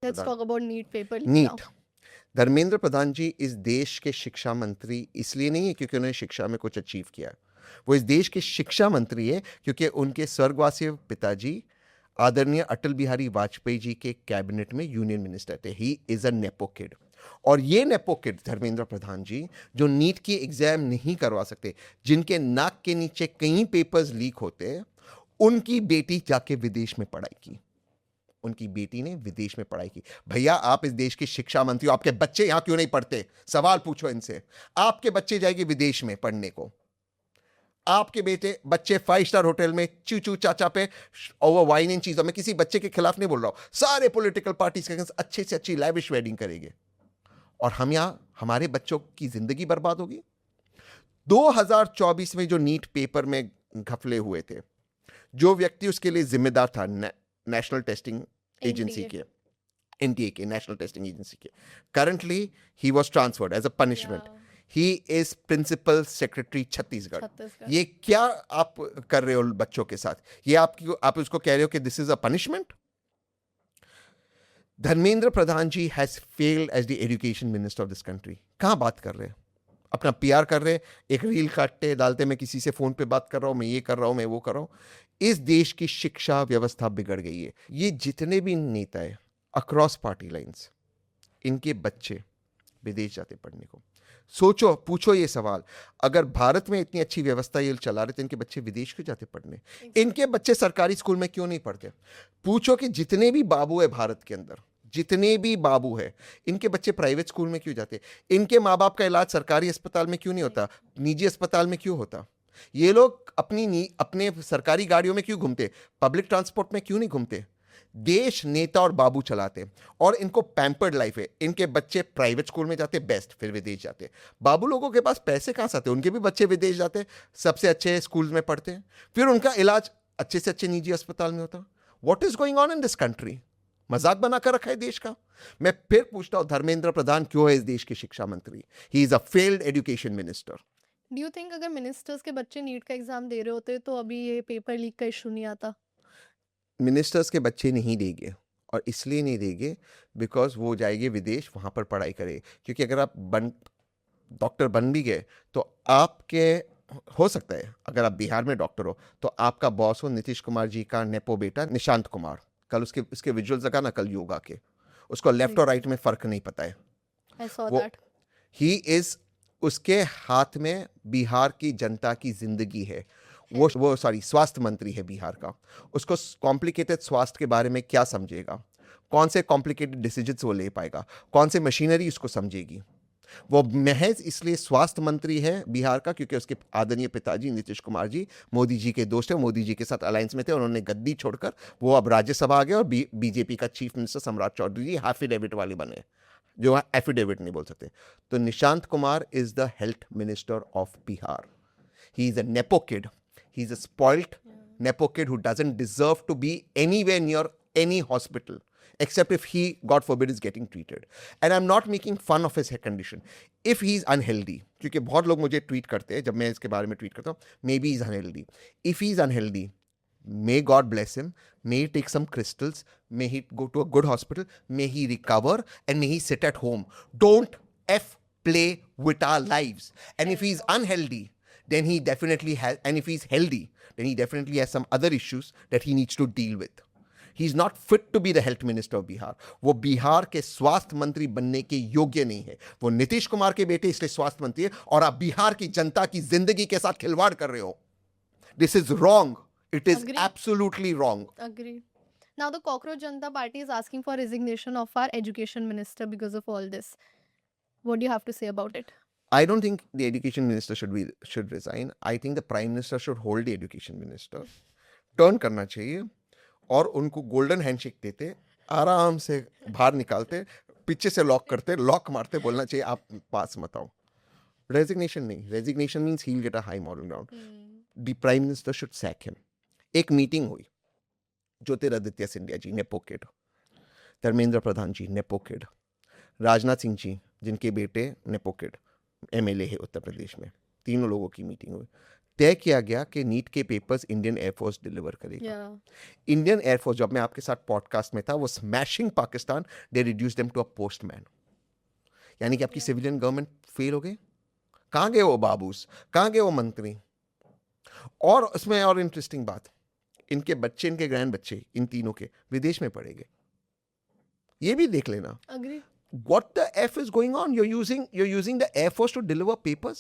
Let's Pradhan, talk about NEET paper leak NEET, now. Dharmendra Pradhan ji इस देश के शिक्षा मंत्री इसलिए नहीं है क्योंकि उन्होंने शिक्षा में कुछ अचीव किया है। वो इस देश के शिक्षा मंत्री है क्योंकि उनके स्वर्गवासी पिताजी आदरणीय अटल बिहारी वाजपेयी जी के कैबिनेट में यूनियन मिनिस्टर थे। ही इज अ नेपो किड। और ये नेपो किड धर्मेंद्र प्रधान जी जो नीट की एग्जाम नहीं करवा सकते, जिनके नाक के नीचे कई पेपर्स लीक होते, उनकी बेटी जाके विदेश में पढ़ाई की। उनकी बेटी ने विदेश में पढ़ाई की। भैया आप इस देश की शिक्षा मंत्री हो, आपके बच्चे यहां क्यों नहीं पढ़ते? सवाल पूछो इनसे। आपके बच्चे जाएंगे विदेश में पढ़ने को, आपके बेटे बच्चे 5 स्टार होटल में चू चू चाचा पे ओवर वाइन इन चीजों में, किसी बच्चे के खिलाफ नहीं बोल रहा हूं, सारे पॉलिटिकल पार्टीज के अगेंस्ट अच्छे से अच्छी लैविश वेडिंग करेंगे और हम यहां हमारे बच्चों की जिंदगी बर्बाद होगी। 2024 में जो नीट पेपर में घपले हुए थे, जो व्यक्ति उसके लिए जिम्मेदार था नेशनल टेस्टिंग एजेंसी NTA. के, एनटीए के, नेशनल टेस्टिंग एजेंसी के, currently he was transferred as a punishment. Yeah. He is principal secretary Chhattisgarh. Chhattisgarh. ये क्या आप कर रहे हो बच्चों के साथ? ये आप उसको कह रहे हो कि this is a punishment? Dharmendra Pradhan ji has failed as the education minister of this country. कहां बात कर रहे हैं? अपना पीआर कर रहे हैं, एक रील काटते डालते, मैं किसी से फोन पे बात कर रहा हूं, मैं ये कर रहा हूं, मैं वो कर रहा हूं। इस देश की शिक्षा व्यवस्था बिगड़ गई है। ये जितने भी नेता है अक्रॉस पार्टी लाइंस, इनके बच्चे विदेश जाते पढ़ने को। सोचो, पूछो ये सवाल, अगर भारत में इतनी अच्छी व्यवस्था ये चला रहे तो इनके बच्चे विदेश क्यों जाते पढ़ने? इनके बच्चे सरकारी स्कूल में क्यों नहीं पढ़ते? पूछो कि जितने भी बाबू है भारत के अंदर, जितने भी बाबू है, इनके बच्चे प्राइवेट स्कूल में क्यों जाते? इनके माँ बाप का इलाज सरकारी अस्पताल में क्यों नहीं होता, निजी अस्पताल में क्यों होता? ये लोग अपने सरकारी गाड़ियों में क्यों घूमते, पब्लिक ट्रांसपोर्ट में क्यों नहीं घूमते? देश नेता और बाबू चलाते और इनको पैम्पर्ड लाइफ है। इनके बच्चे प्राइवेट स्कूल में जाते बेस्ट, फिर विदेश जाते। बाबू लोगों के पास पैसे कहां से आते? उनके भी बच्चे विदेश जाते, सबसे अच्छे स्कूल में पढ़ते हैं, फिर उनका इलाज अच्छे से अच्छे निजी अस्पताल में होता। What is going on in this country? मजाक बनाकर रखा है देश का। मैं फिर पूछता हूं, धर्मेंद्र प्रधान क्यों है इस देश के शिक्षा मंत्री? ही is a failed education minister. Do you think अगर मिनिस्टर्स के बच्चे नीट का एग्जाम दे रहे होते तो अभी ये पेपर लीक का इशू नहीं आता? मिनिस्टर्स के बच्चे नहीं देंगे, और इसलिए नहीं देंगे बिकॉज वो जाएंगे विदेश, वहां पर पढ़ाई करे। क्योंकि अगर आप डॉक्टर बन भी गए तो आपके, हो सकता है अगर आप बिहार में डॉक्टर हो तो आपका बॉस हो नीतीश कुमार जी का नेपो बेटा निशांत कुमार। कल उसके विजुअल्स लगा ना, कल योगा के, उसको लेफ्ट और राइट में फर्क नहीं पता है। I saw वो that. ही इज, उसके हाथ में बिहार की जनता की जिंदगी है। वो सॉरी स्वास्थ्य मंत्री है बिहार का। उसको कॉम्प्लिकेटेड स्वास्थ्य के बारे में क्या समझेगा? कौन से कॉम्प्लिकेटेड डिसीजंस वो ले पाएगा? कौन से मशीनरी उसको समझेगी? वो महज इसलिए स्वास्थ्य मंत्री है बिहार का क्योंकि उसके आदरणीय पिताजी नीतीश कुमार जी मोदी जी के दोस्त हैं, मोदी जी के साथ अलायंस में थे। उन्होंने गद्दी छोड़कर वो अब राज्यसभा आ गए और बीजेपी का चीफ मिनिस्टर सम्राट चौधरी जी एफिडेविट वाले बने, जो एफिडेविट नहीं बोल सकते। तो Nishant Kumar is the health minister of Bihar. He is a nepo kid, he is a spoiled nepo kid who doesn't deserve to be anywhere near any hospital except if he, God forbid, is getting treated. And I'm not making fun of his condition. If he's unhealthy, क्योंकि बहुत लोग मुझे tweet करते हैं, जब मैं इसके बारे में ट्वीट करता हूँ, maybe he's unhealthy. If he's unhealthy, may God bless him, may he take some crystals, may he go to a good hospital, may he recover, and may he sit at home. Don't play with our lives. And if he's unhealthy, then he definitely has, and if he's healthy, then he definitely has some other issues that he needs to deal with. He is not fit to be the health minister of Bihar. वो बिहार के स्वास्थ्य मंत्री बनने के योग्य नहीं है। वो नीतीश कुमार के बेटे इसलिए स्वास्थ्य मंत्री है, और आप बिहार की जनता की जिंदगी के साथ खिलवाड़ कर रहे हो। This is wrong. It is Agree. absolutely wrong. Agreed. Now the Cockroach Janata Party is asking for resignation of our education minister because of all this. What do you have to say about it? I don't think the education minister should resign. I think the prime minister should hold the education minister. Turn करना चाहिए और उनको golden handshake देते, आराम से बाहर निकालते, पीछे से लॉक करते, लॉक मारते, बोलना चाहिए आप पास मत आओ। रेजिग्नेशन नहीं, resignation means he will get a high moral ground. The prime minister should sack him. एक मीटिंग हुई, Jyotiraditya Scindia ji nepo kid, Dharmendra Pradhan ji nepo kid, Rajnath Singh ji जिनके बेटे नेपो किड एमएलए है उत्तर प्रदेश में, तीनों लोगों की मीटिंग हुई। तय किया गया कि नीट के पेपर्स इंडियन एयरफोर्स डिलीवर करेगा। Yeah. इंडियन एयरफोर्स, जब मैं आपके साथ पॉडकास्ट में था, वो smashing Pakistan, they reduce them to a postman. यानी कि आपकी Yeah. सिविलियन गवर्नमेंट फेल हो गए। कहाँ गए वो बाबूस, कहाँ गए वो मंत्री? और उसमें और इंटरेस्टिंग बात, इनके बच्चे, इनके ग्रैंड बच्चे, इन तीनों के विदेश में पढ़ेंगे। ये भी देख लेना। Agree. What the F is going on? You're using the Air Force to deliver papers.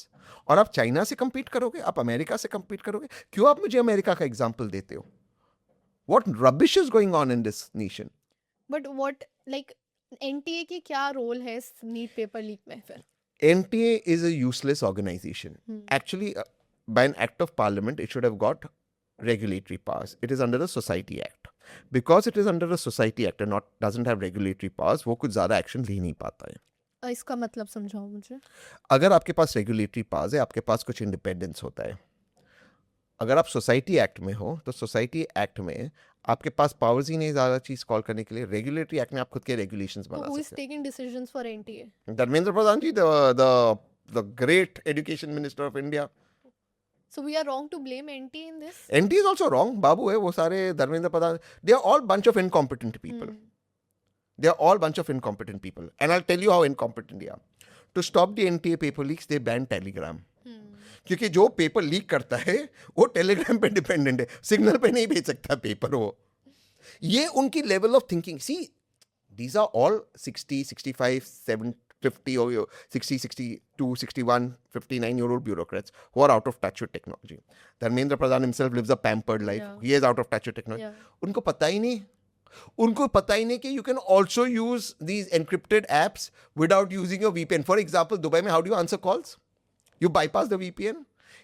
और आप चाइना से compete करोगे, आप अमेरिका से compete करोगे। क्यों आप मुझे अमेरिका का एग्जाम्पल देते हो? What rubbish is going on in this nation? But what, like, NTA की क्या रोल है इस नीट पेपर लीक में फिर? NTA is a useless organization. Actually, by an act of parliament, it should have got regulatory powers. It is under the Society Act. Because it is under the Society Act and doesn't have regulatory powers, वो कुछ ज़्यादा action ले नहीं पाता है। इसका मतलब समझाओ मुझे। अगर आपके पास रेगुलेटरी पावर्स है, आपके पास कुछ इंडिपेंडेंस होता है। अगर आप सोसाइटी एक्ट में हो, तो सोसाइटी एक्ट में आपके पास पावर्स ही नहीं ज़्यादा चीज़ कॉल करने के लिए। रेगुलेटरी एक्ट में आप खुद के रेगुलेशंस बना Who is सकते taking decisions for NTA? हैं। Dharmendra Pradhan ji, the great education minister of India. So we are wrong to blame NTA in this? NTA is also wrong. बाबू है वो सारे, Dharmendra Pradhan, they are all bunch of incompetent people. They are all bunch of incompetent people. And I'll tell you how incompetent they are. To stop the NTA paper leaks, they banned Telegram. क्योंकि जो paper leak करता है वो Telegram पे dependent है, signal पे नहीं भेज सकता पेपर वो। ये उनकी level of thinking. See, these are all 60, 65, 7, 50 or 60, 62, 61, 59-year-old bureaucrats who are out of touch with technology. Dharmendra Pradhan himself lives a pampered life. Yeah. He is out of touch with technology. Yeah. उनको पता ही नहीं कि you can also use these encrypted apps without using your VPN. For example, Dubai में how do you answer calls? You bypass the VPN.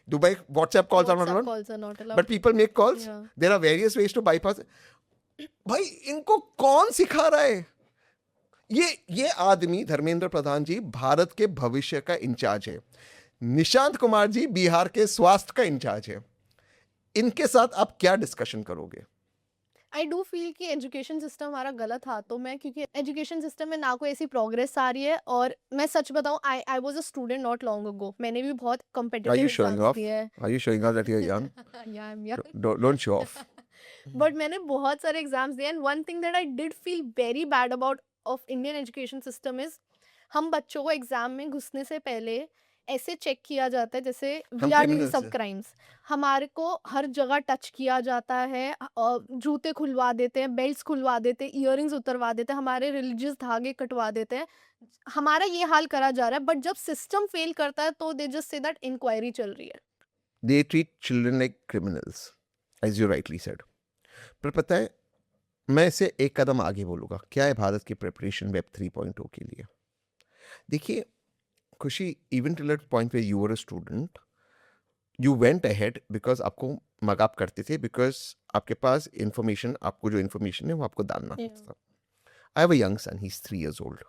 Dubai WhatsApp calls are not WhatsApp allowed. calls are not allowed. But people make calls. Yeah. There are various ways to bypass. भाई इनको कौन सिखा रहा है? ये आदमी धर्मेंद्र प्रधान जी भारत के भविष्य का इंचार्ज है। निशांत कुमार जी बिहार के स्वास्थ्य का इंचार्ज है। इनके साथ आप क्या डिस्कशन करोगे? आई डू फील कि एजुकेशन सिस्टम हमारा गलत हाथों में, क्योंकि एजुकेशन सिस्टम में ना कोई ऐसी प्रोग्रेस आ रही है। और मैं सच बताऊं, I was a student not long ago. मैंने भी बहुत Are competitive you showing exams off? दिए हैं। Are you showing off that you're young? या I am young, Don't show off. But मैंने बहुत सारे एग्जाम्स दिए। And one thing that I did feel very bad about of Indian education system is, हम बच्चों को एग्जाम में घुसने से पहले ऐसे चेक किया जाता है जैसे वी आर डूइंग criminals सब हैं। क्राइम्स। हमारे को हर जगह टच किया जाता है, जूते खुलवा देते हैं, बेल्ट्स खुलवा देते हैं, इयररिंग्स उतरवा देते हैं, हमारे रिलीजियस धागे कटवा देते हैं। हमारा ये हाल करा जा रहा है। बट जब सिस्टम फेल करता है तो they just say that inquiry चल रही है। They treat children like criminals, as you rightly said. पर पता है, मैं इसे एक कदम आगे बोलूँगा। क्या है भारत की प्रिपरेशन वेब 3.0 के लिए? देखिए खुशी, even till that point where you were a student, you went ahead because आपको मगाप करते थे, because आपके पास information, आपको जो information है वो आपको डालना था। I have a young son, he's 3 years old.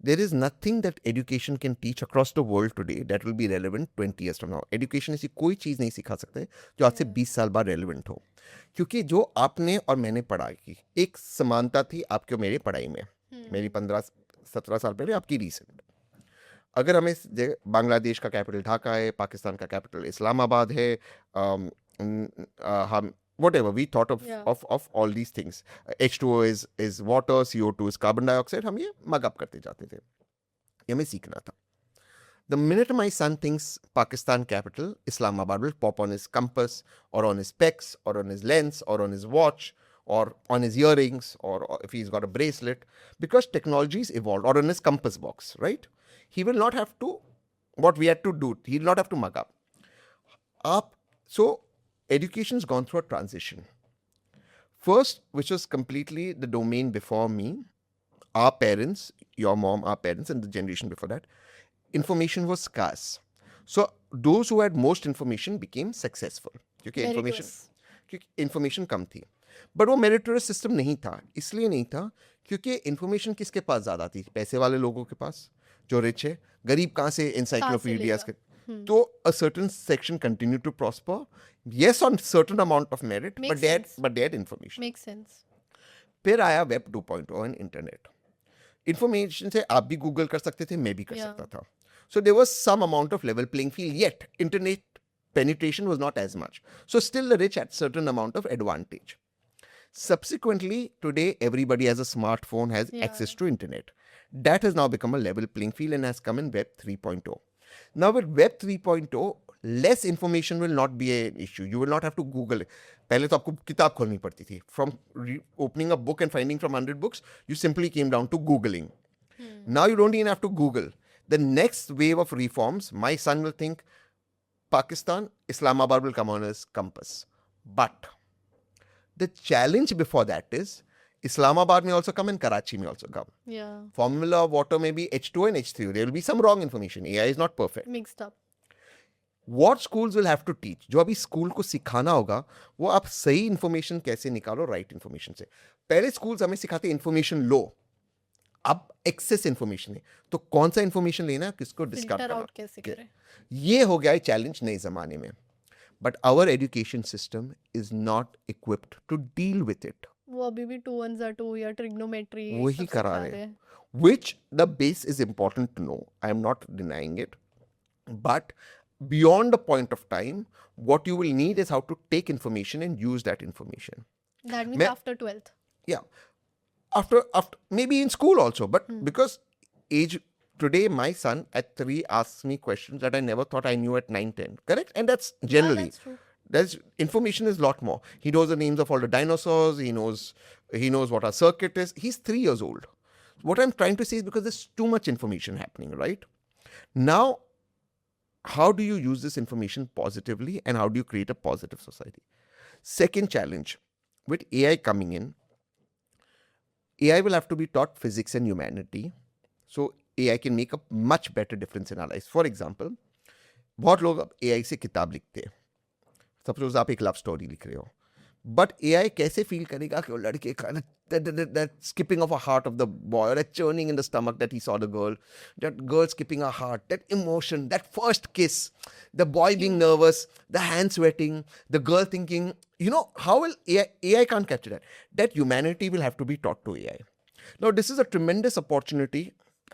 There is nothing that education can teach across the world today that will be relevant 20 years from now. Education ऐसी कोई चीज़ नहीं सिखा सकते जो आज से 20 साल बाद relevant हो, क्योंकि जो आपने और मैंने पढ़ाई की, एक समानता थी आपके और मेरी पढ़ाई में। मेरी 15-17 साल पहले, आपकी रिसेंट। अगर हमें बांग्लादेश का कैपिटल ढाका है, पाकिस्तान का कैपिटल इस्लामाबाद है, हम whatever we thought of Yeah. of all these things, H2O is water, CO2 is carbon dioxide, हम ये मग अप करते जाते थे। ये हमें सीखना था। The minute my son thinks Pakistan capital Islamabad will pop on his compass or on his specs or on his lens or on his watch or on his earrings or if he's got a bracelet, because technology's evolved, or on his compass box, right? He will not have to, what we had to do, he will not have to mug up. So education's gone through a transition. First, which was completely the domain before me, our parents, your mom, our parents, and the generation before that, information was scarce. So those who had most information became successful. क्योंकि information कम थी। But वो meritorious system नहीं था। इसलिए नहीं था क्योंकि information किसके पास ज़्यादा थी? पैसे वाले लोगों के पास, जो रिच है। गरीब कहाँ से encyclopedias के? तो a certain section continued to prosper, yes, on certain amount of merit, Makes but they had information. Makes sense. फिर आया वेब 2.0 और इंटरनेट। इंफॉर्मेशन से आप भी गूगल कर सकते थे, मैं भी कर Yeah. सकता था। So there was some amount of level playing field, yet internet penetration was not as much. So still the rich had certain amount of advantage. Subsequently, today everybody has a smartphone, has Yeah. access to internet. That has now become a level playing field and has come in Web 3.0. Now with Web 3.0, less information will not be an issue. You will not have to Google it. पहले तो आपको किताब खोलनी पड़ती थी. From opening a book and finding from 100 books, you simply came down to Googling. Now you don't even have to Google. The next wave of reforms, my son will think Pakistan, Islamabad will come on as compass. But the challenge before that is Islamabad may also come and Karachi may also come. Yeah. Formula of water may be H2 and H3. There will be some wrong information. AI is not perfect. Mixed up. What schools will have to teach? जो अभी school को सिखाना होगा वो आप सही information कैसे निकालो राइट इन्फॉर्मेशन से. पहले स्कूल्स हमें सिखाते इन्फॉर्मेशन लो. अब एक्सेस इन्फॉर्मेशन है तो कौन सा इन्फॉर्मेशन लेना किसको डिस्कार्ड Filter करना. out कैसे करें? ये हो गया है चैलेंज नए जमाने में. But our education system is not equipped to deal with it. वो अभी भी 2 1 2 या ट्रिग्नोमेट्री वही करा रहे हैं. Which the base is important to know. I am not denying it. But beyond a point of time, what you will need is how to take information and use that information. That means मैं- after 12th. Yeah. After maybe in school also, but because age today, my son at 3 asks me questions that I never thought I knew at 9, 10. Correct? And that's generally. That's true. There's information is a lot more. He knows the names of all the dinosaurs. He knows what a circuit is. He's 3 years old. What I'm trying to say is because there's too much information happening, right? Now, how do you use this information positively and how do you create a positive society? Second challenge, with AI coming in, AI will have to be taught physics and humanity. So AI can make a much better difference in our lives. For example, बहुत लोग अब AI से किताब लिखते हैं. Suppose आप एक love story लिख रहे हो. बट AI कैसे फील करेगा कि वो लड़के का that skipping of a heart of the boy, or that churning in the stomach that he saw the girl, that girl skipping her heart, that emotion, that first kiss, the boy being nervous, the hand sweating, the girl thinking, how will AI can't capture that. That humanity will have to be taught to AI. Now this is a tremendous opportunity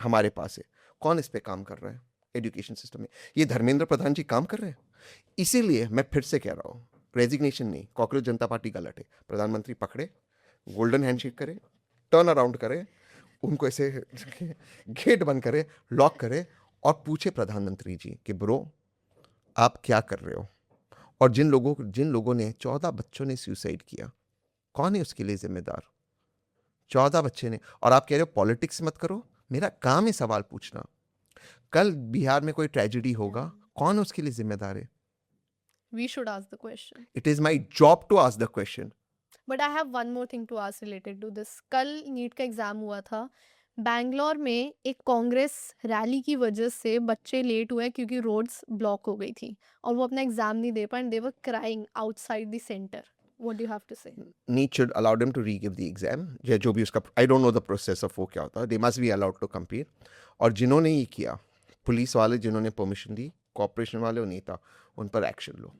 हमारे पास है. कौन इस पे काम कर रहा है education system में? ये धर्मेंद्र प्रधान जी काम कर रहे हैं. इसीलिए मैं फिर से कह रहा हूँ, रेजिग्नेशन नहीं, कॉकरोच जनता पार्टी गलत है. प्रधानमंत्री पकड़े, गोल्डन हैंडशेक करे, टर्न अराउंड करे, उनको ऐसे गेट बंद करे, लॉक करे और पूछे प्रधानमंत्री जी कि ब्रो आप क्या कर रहे हो. और जिन लोगों ने 14 बच्चों ने सुसाइड किया, कौन है उसके लिए जिम्मेदार? 14 बच्चे ने. और आप कह रहे हो पॉलिटिक्स मत करो. मेरा काम है सवाल पूछना. कल बिहार में कोई ट्रेजेडी होगा, कौन उसके लिए जिम्मेदार है? We should ask the question. It is my job to ask the question. But I have one more thing to ask related to this. कल नीट का एग्जाम हुआ था. बैंगलोर में एक कांग्रेस रैली की वजह से बच्चे लेट हुए क्योंकि रोड्स ब्लॉक हो गई थी और वो अपना एग्जाम नहीं दे पाए and they were crying outside the center. What do you have to say? NEET should allow them to re-give the exam. या जो भी उसका, I don't know the process of वो क्या होता है. They must be allowed to compete. और जिन्होंने ये किया, पुलिस वाले जिन्होंने परमिशन दी, कॉर्पोरेशन वाले और नेता, उन पर action low.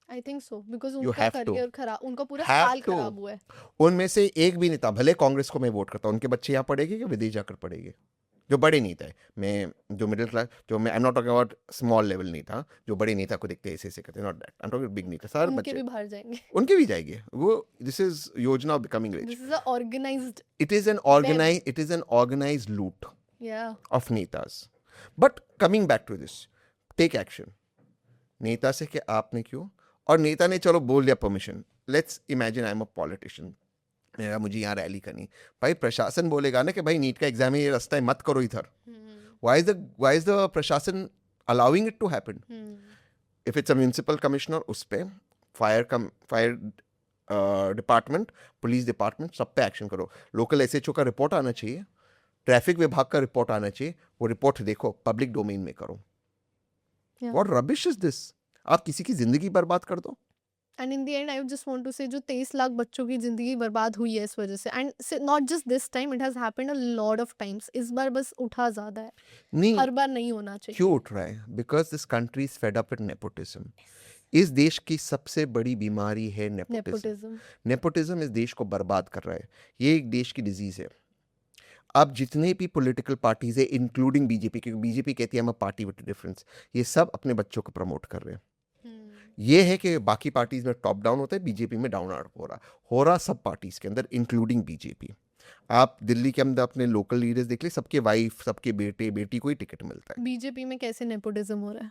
I think so because You उनका have to. करियर खराब, उनका पूरा Have साल to. खराब हुआ है. उनमें से एक भी नेता, भले कांग्रेस को मैं वोट करता हूँ, उनके बच्चे यहाँ पढ़ेंगे या विदेश जाकर पढ़ेंगे? जो बड़े नेता है, मैं जो मिडिल क्लास, जो मैं I am not talking about small level नेता, जो बड़े नेता को देखते हैं ऐसे करते हैं, not that, I am talking big नेता. सारे उनके भी बच्चे बाहर जाएंगे. उनके भी जाएंगे. वो दिस इज योजना becoming rich. This is a organized. It is an organized loot Yeah. of netas. But coming back to this, take action. नेता से कि आपने क्यों, और नेता ने चलो बोल दिया permission. Let's imagine I am a politician, मेरा मुझे यहाँ रैली करनी. भाई प्रशासन बोलेगा ना कि भाई नीट का एग्जाम है, ये रास्ता है, मत करो इधर. Why is the प्रशासन allowing it to happen? If it's a municipal commissioner, उस पे फायर डिपार्टमेंट, पुलिस डिपार्टमेंट, सब पे एक्शन करो. लोकल SHO का रिपोर्ट आना चाहिए, ट्रैफिक विभाग का रिपोर्ट आना चाहिए. वो रिपोर्ट देखो, पब्लिक डोमेन में करो. Yeah. What rubbish is this? आप किसी की जिंदगी बर्बाद कर दो. And in the end, I would just want to say जो 23 लाख बच्चों की जिंदगी बर्बाद हुई है इस वजह से. And not just this time, it has happened a lot of times. इस बार बस उठा ज्यादा है. नहीं, हर बार नहीं होना चाहिए. क्यों उठ रहा है? Because this country is fed up with nepotism. इस देश की सबसे बड़ी बीमारी है नेपोटिज्म. Nepotism. नेपोटिज्म इस देश को बर्बाद कर रहा है. ये एक देश की डिजीज है. अब जितने भी पॉलिटिकल पार्टीज है, इंक्लूडिंग बीजेपी, क्योंकि बीजेपी कहती है हम पार्टी विद डिफरेंस, ये सब अपने बच्चों को प्रमोट कर रहे हैं. ये है कि बाकी पार्टीज में टॉप डाउन होता है, बीजेपी में डाउन अप हो रहा सब पार्टीज के अंदर इंक्लूडिंग बीजेपी। आप दिल्ली के अंदर अपने लोकल लीडर्स देख ले, सबके वाइफ, सबके बेटे बेटी को ही टिकट मिलता है। बीजेपी में कैसे नेपोटिज्म हो रहा है?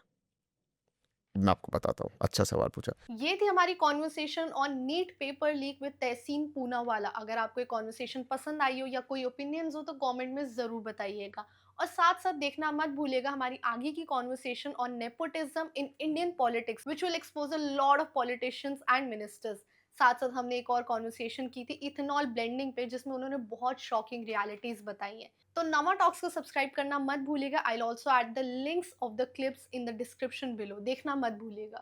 मैं आपको बताता हूँ, अच्छा सवाल पूछा। ये थी हमारी conversation on NEET paper leak with Tehseen Poonawalla. अगर आपको ये कॉन्वर्सेशन पसंद आई हो या कोई ओपिनियंस हो तो कमेंट में ज़रूर बताइएगा। और साथ साथ देखना मत भूलिएगा हमारी आगे की conversation on nepotism in Indian politics which will expose a lot of politicians and ministers. साथ साथ हमने एक और कॉन्वर्सेशन की थी इथेनॉल ब्लेंडिंग पे, जिसमें उन्होंने बहुत शॉकिंग रियलिटीज बताई हैं। तो नमा टॉक्स को सब्सक्राइब करना मत भूलिएगा। I will also add the links of the clips in the description below, देखना मत भूलिएगा।